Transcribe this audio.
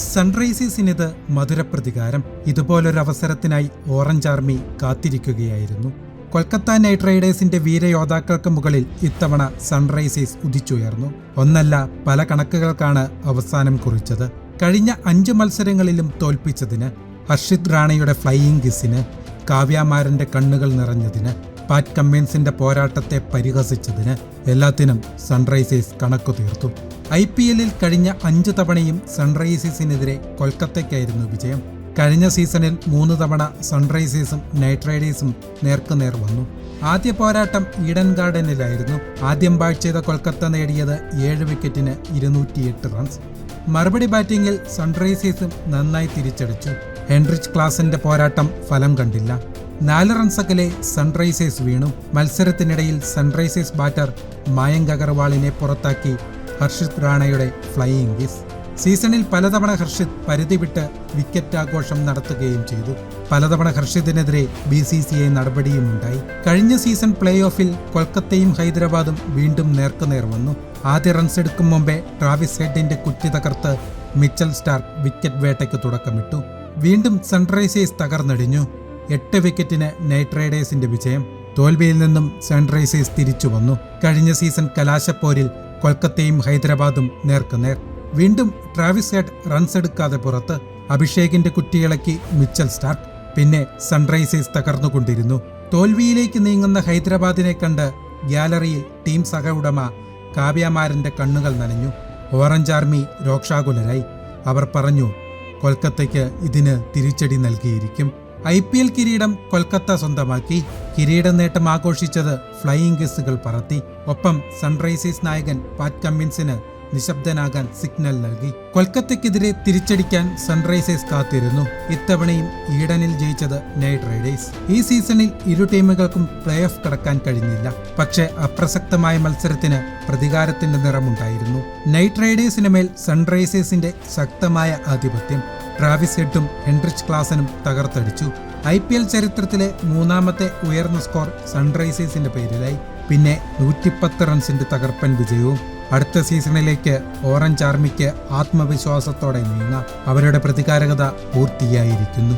സൺറൈസേഴ്സിനിത് മധുരപ്രതികാരം. ഇതുപോലൊരവസരത്തിനായി orange army കാത്തിരിക്കുകയായിരുന്നു. Kolkata night റൈഡേഴ്സിന്റെ വീരയോദ്ധാക്കൾക്ക് മുകളിൽ ഇത്തവണ സൺറൈസേഴ്സ് ഉദിച്ചുയർന്നു. ഒന്നല്ല, പല കണക്കുകൾക്കാണ് അവസാനം കുറിച്ചത്. കഴിഞ്ഞ 5 മത്സരങ്ങളിലും തോൽപ്പിച്ചതിന്, ഹർഷിത് റാണയുടെ ഫ്ലൈയിങ് കിസിന്, കാവ്യാമാരന്റെ കണ്ണുകൾ നിറഞ്ഞതിന്, പാറ്റ് കമ്മിൻസിന്റെ പോരാട്ടത്തെ പരിഹസിച്ചതിന്, എല്ലാത്തിനും സൺറൈസേഴ്സ് കണക്കു തീർത്തു. IPL-ൽ കഴിഞ്ഞ 5 തവണയും സൺറൈസേഴ്സിനെതിരെ കൊൽക്കത്തയ്ക്കായിരുന്നു വിജയം. കഴിഞ്ഞ സീസണിൽ 3 തവണ സൺറൈസേഴ്സും നൈറ്റ് റൈഡേഴ്സും നേർക്കുനേർ വന്നു. ആദ്യ പോരാട്ടം ഈഡൻ ഗാർഡനിലായിരുന്നു. ആദ്യം ബാറ്റ് ചെയ്ത കൊൽക്കത്ത നേടിയത് 7 വിക്കറ്റിന് 208 റൺസ്. മറുപടി ബാറ്റിംഗിൽ സൺറൈസേഴ്സും നന്നായി തിരിച്ചടിച്ചു. ഹെൻറിച്ച് ക്ലാസന്റെ പോരാട്ടം ഫലം കണ്ടില്ല. 4 റൺസകലെ സൺറൈസേഴ്സ് വീണു. മത്സരത്തിനിടയിൽ സൺറൈസേഴ്സ് ബാറ്റർ മായങ്ക് അഗർവാളിനെ പുറത്താക്കി ഹർഷിത് റാണയുടെ ഫ്ലൈയിങ് കിസ്. സീസണിൽ പലതവണ ഹർഷിത് പരിധി വിട്ട് വിക്കറ്റ് ആഘോഷം നടത്തുകയും ചെയ്തു. പലതവണ ഹർഷിതിനെതിരെ BCCI നടപടിയുമുണ്ടായി. കഴിഞ്ഞ സീസൺ പ്ലേ ഓഫിൽ കൊൽക്കത്തയും ഹൈദരാബാദും വീണ്ടും നേർക്കുനേർ വന്നു. ആദ്യ റൺസ് എടുക്കും മുമ്പേ ട്രാവിസ് ഹെഡിന്റെ കുറ്റി തകർത്ത് മിച്ചൽ സ്റ്റാർക്ക് വിക്കറ്റ് വേട്ടയ്ക്ക് തുടക്കമിട്ടു. വീണ്ടും സൺറൈസേഴ്സ് തകർന്നടിഞ്ഞു. 8 വിക്കറ്റിന് നൈറ്റ് റൈഡേഴ്സിന്റെ വിജയം. തോൽവിയിൽ നിന്നും സൺറൈസേഴ്സ് തിരിച്ചു വന്നു. കഴിഞ്ഞ സീസൺ കലാശപ്പോരിൽ കൊൽക്കത്തയും ഹൈദരാബാദും നേർക്കുനേർ. വീണ്ടും ട്രാവിസ് ഹെഡ് റൺസ് എടുക്കാതെ പുറത്ത്. അഭിഷേകിന്റെ കുറ്റിയിളക്കി മിച്ചൽ സ്റ്റാർക്ക്. പിന്നെ സൺറൈസേഴ്സ് തകർന്നുകൊണ്ടിരുന്നു. തോൽവിയിലേക്ക് നീങ്ങുന്ന ഹൈദരാബാദിനെ കണ്ട് ഗ്യാലറിയിൽ ടീം സഹ ഉടമ കാവ്യാമാരന്റെ കണ്ണുകൾ നനഞ്ഞു. Orange army രോക്ഷാകുലരായി. അവർ പറഞ്ഞു, കൊൽക്കത്തയ്ക്ക് ഇതിന് തിരിച്ചടി നൽകിയിരിക്കും. IPL കിരീടം കൊൽക്കത്ത സ്വന്തമാക്കി. കിരീട നേട്ടം ആഘോഷിച്ചത് ഫ്ലൈയിങ് കിസുകൾ പറത്തി. ഒപ്പം സൺറൈസേഴ്സ് നായകൻ പാറ്റ് കമ്മിൻസിന് നിശബ്ദനാകാൻ സിഗ്നൽ നൽകി. കൊൽക്കത്തയ്ക്കെതിരെ തിരിച്ചടിക്കാൻ സൺറൈസേഴ്സ് കാത്തിരുന്നു. ഇത്തവണയും ഈഡനിൽ ജയിച്ചത് നൈറ്റ് റൈഡേഴ്സ്. ഈ സീസണിൽ ഇരു ടീമുകൾക്കും പ്ലേ ഓഫ് കടക്കാൻ കഴിഞ്ഞില്ല. പക്ഷേ അപ്രസക്തമായ മത്സരത്തിന് പ്രതികാരത്തിന്റെ നിറമുണ്ടായിരുന്നു. നൈറ്റ് റൈഡേഴ്സിന് മേൽ സൺറൈസേഴ്സിന്റെ ശക്തമായ ആധിപത്യം. ട്രാവിസ് ഹെഡും ഹെൻറിച്ച് ക്ലാസനും തകർത്തടിച്ചു. IPL ചരിത്രത്തിലെ 3ാമത്തെ ഉയർന്ന സ്കോർ സൺറൈസേഴ്സിന്റെ പേരിലായി. പിന്നെ 110 റൺസിന്റെ തകർപ്പൻ വിജയവും. അടുത്ത സീസണിലേക്ക് ഓറഞ്ച് ആർമിക്ക് ആത്മവിശ്വാസത്തോടെ നീങ്ങാം. അവരുടെ പ്രതികാരകത പൂർത്തിയായിരിക്കുന്നു.